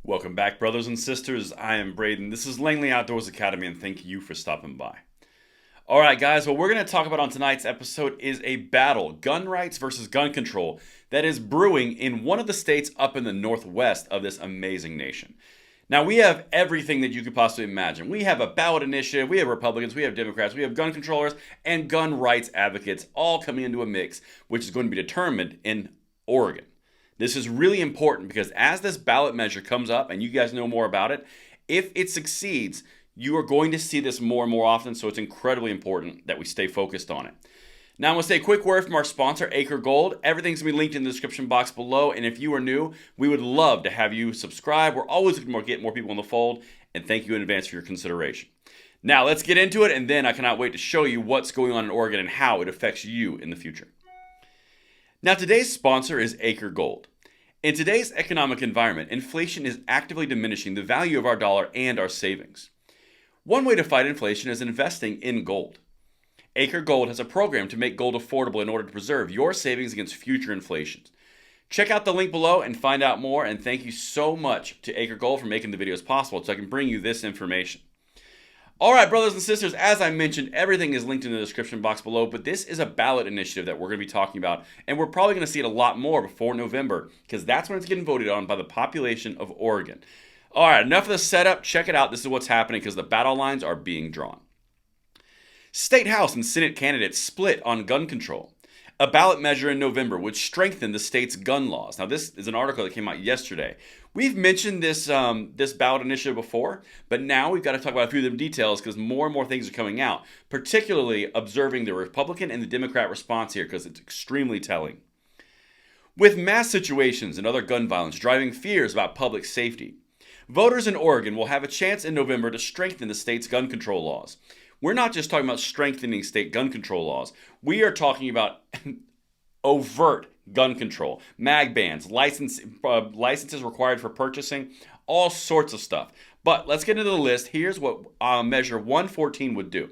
Welcome back, brothers and sisters. I am Braden. This is Langley Outdoors Academy, and thank you for stopping by. All right, guys, what we're going to talk about on tonight's episode is a battle, gun rights versus gun control, that is brewing in one of the states up in the northwest of this amazing nation. Now, we have everything that you could possibly imagine. We have a ballot initiative, we have Republicans, we have Democrats, we have gun controllers, and gun rights advocates all coming into a mix, which is going to be determined in Oregon. This is really important because as this ballot measure comes up, and you guys know more about it, if it succeeds, you are going to see this more and more often, so it's incredibly important that we stay focused on it. Now, I'm going to say a quick word from our sponsor, Acre Gold. Everything's going to be linked in the description box below, and if you are new, we would love to have you subscribe. We're always looking to get more people in the fold, and thank you in advance for your consideration. Now, let's get into it, and then I cannot wait to show you what's going on in Oregon and how it affects you in the future. Now, today's sponsor is Acre Gold. In today's economic environment, inflation is actively diminishing the value of our dollar and our savings. One way to fight inflation is investing in gold. Acre Gold has a program to make gold affordable in order to preserve your savings against future inflation. Check out the link below and find out more, and thank you so much to Acre Gold for making the videos possible so I can bring you this information. All right, brothers and sisters, as I mentioned, everything is linked in the description box below, but this is a ballot initiative that we're going to be talking about, and we're probably going to see it a lot more before November, because that's when it's getting voted on by the population of Oregon. All right, enough of the setup. Check it out. This is what's happening because the battle lines are being drawn. State House and Senate candidates split on gun control. A ballot measure in November would strengthen the state's gun laws. Now, this is an article that came out yesterday. We've mentioned this ballot initiative before, but now we've got to talk about a few of the details because more and more things are coming out, particularly observing the Republican and the Democrat response here because it's extremely telling. With mass situations and other gun violence driving fears about public safety, voters in Oregon will have a chance in November to strengthen the state's gun control laws. We're not just talking about strengthening state gun control laws. We are talking about overt gun control, mag bans, licenses required for purchasing, all sorts of stuff. But let's get into the list. Here's what Measure 114 would do.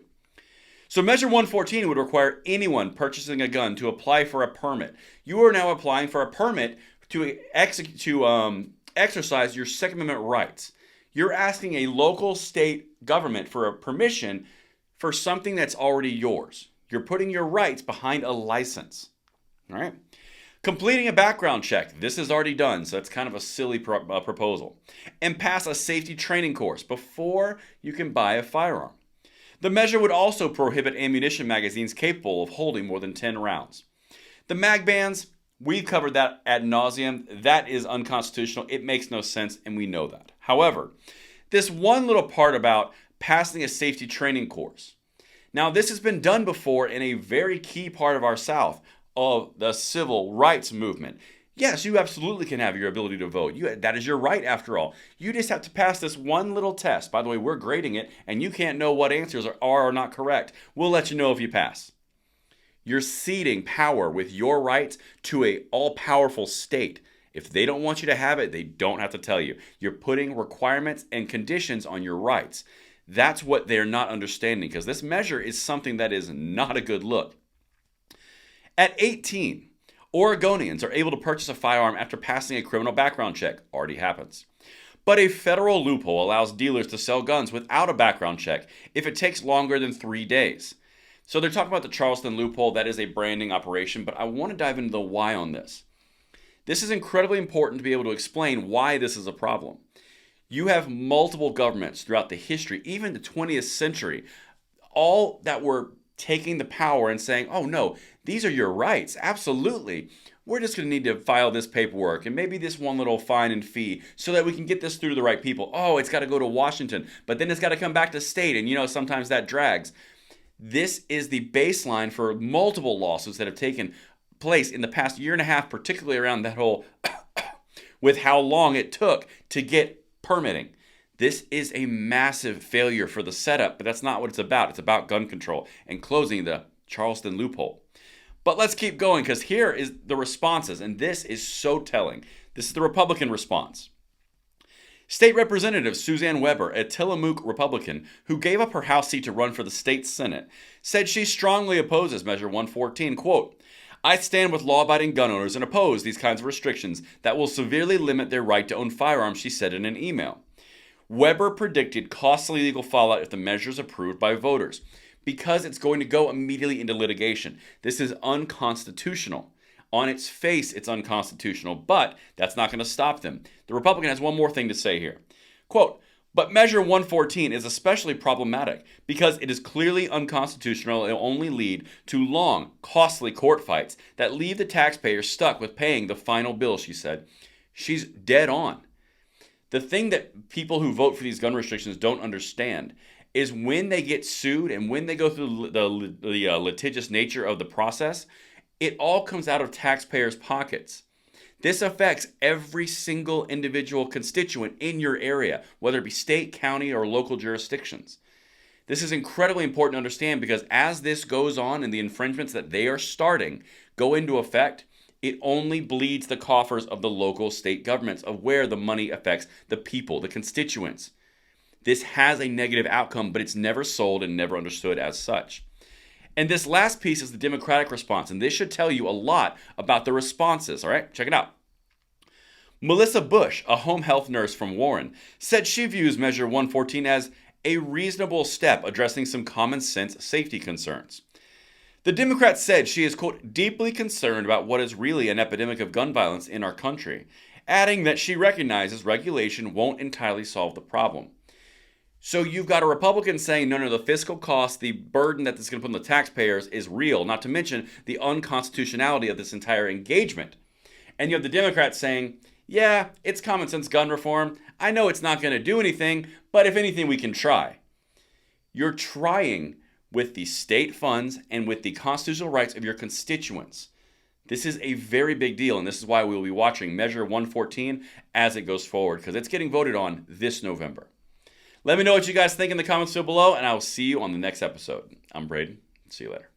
So Measure 114 would require anyone purchasing a gun to apply for a permit. You are now applying for a permit to exercise your Second Amendment rights. You're asking a local state government for a permission for something that's already yours. You're putting your rights behind a license. All right? Completing a background check. This is already done, so it's kind of a silly proposal. And pass a safety training course before you can buy a firearm. The measure would also prohibit ammunition magazines capable of holding more than 10 rounds. The mag bans, we've covered that ad nauseum. That is unconstitutional. It makes no sense, and we know that. However, this one little part about passing a safety training course. Now, this has been done before in a very key part of our South, of the civil rights movement. Yes, you absolutely can have your ability to vote. That is your right, after all. You just have to pass this one little test. By the way, we're grading it, and you can't know what answers are or not correct. We'll let you know if you pass. You're ceding power with your rights to an all-powerful state. If they don't want you to have it, they don't have to tell you. You're putting requirements and conditions on your rights. That's what they're not understanding, because this measure is something that is not a good look. At 18, Oregonians are able to purchase a firearm after passing a criminal background check. Already happens. But a federal loophole allows dealers to sell guns without a background check if it takes longer than 3 days. So they're talking about the Charleston Loophole. That is a branding operation, but I want to dive into the why on this. This is incredibly important to be able to explain why this is a problem. You have multiple governments throughout the history, even the 20th century, all that were taking the power and saying, oh no, these are your rights, absolutely. We're just going to need to file this paperwork and maybe this one little fine and fee so that we can get this through to the right people. Oh, it's got to go to Washington, but then it's got to come back to state, and sometimes that drags. This is the baseline for multiple lawsuits that have taken place in the past year and a half, particularly around that whole with how long it took to get permitting. This is a massive failure for the setup, but that's not what it's about. It's about gun control and closing the Charleston loophole. But let's keep going, because here is the responses, and this is so telling. This is the Republican response. State Representative Suzanne Weber, a Tillamook Republican who gave up her House seat to run for the state Senate, said she strongly opposes Measure 114, quote, I stand with law-abiding gun owners and oppose these kinds of restrictions that will severely limit their right to own firearms, she said in an email. Weber predicted costly legal fallout if the measure is approved by voters, because it's going to go immediately into litigation. This is unconstitutional. On its face, it's unconstitutional, but that's not going to stop them. The Republican has one more thing to say here. Quote, but Measure 114 is especially problematic because it is clearly unconstitutional and will only lead to long, costly court fights that leave the taxpayers stuck with paying the final bill, she said. She's dead on. The thing that people who vote for these gun restrictions don't understand is when they get sued and when they go through the litigious nature of the process, it all comes out of taxpayers' pockets. This affects every single individual constituent in your area, whether it be state, county, or local jurisdictions. This is incredibly important to understand because as this goes on and the infringements that they are starting go into effect, it only bleeds the coffers of the local state governments of where the money affects the people, the constituents. This has a negative outcome, but it's never sold and never understood as such. And this last piece is the Democratic response, and this should tell you a lot about the responses, all right? Check it out. Melissa Bush, a home health nurse from Warren, said she views Measure 114 as a reasonable step addressing some common sense safety concerns. The Democrat said she is, quote, deeply concerned about what is really an epidemic of gun violence in our country, adding that she recognizes regulation won't entirely solve the problem. So you've got a Republican saying, no, the fiscal cost, the burden that this is going to put on the taxpayers is real, not to mention the unconstitutionality of this entire engagement. And you have the Democrats saying, yeah, it's common sense gun reform. I know it's not going to do anything, but if anything, we can try. You're trying with the state funds and with the constitutional rights of your constituents. This is a very big deal, and this is why we will be watching Measure 114 as it goes forward, because it's getting voted on this November. Let me know what you guys think in the comments below, and I will see you on the next episode. I'm Braden. See you later.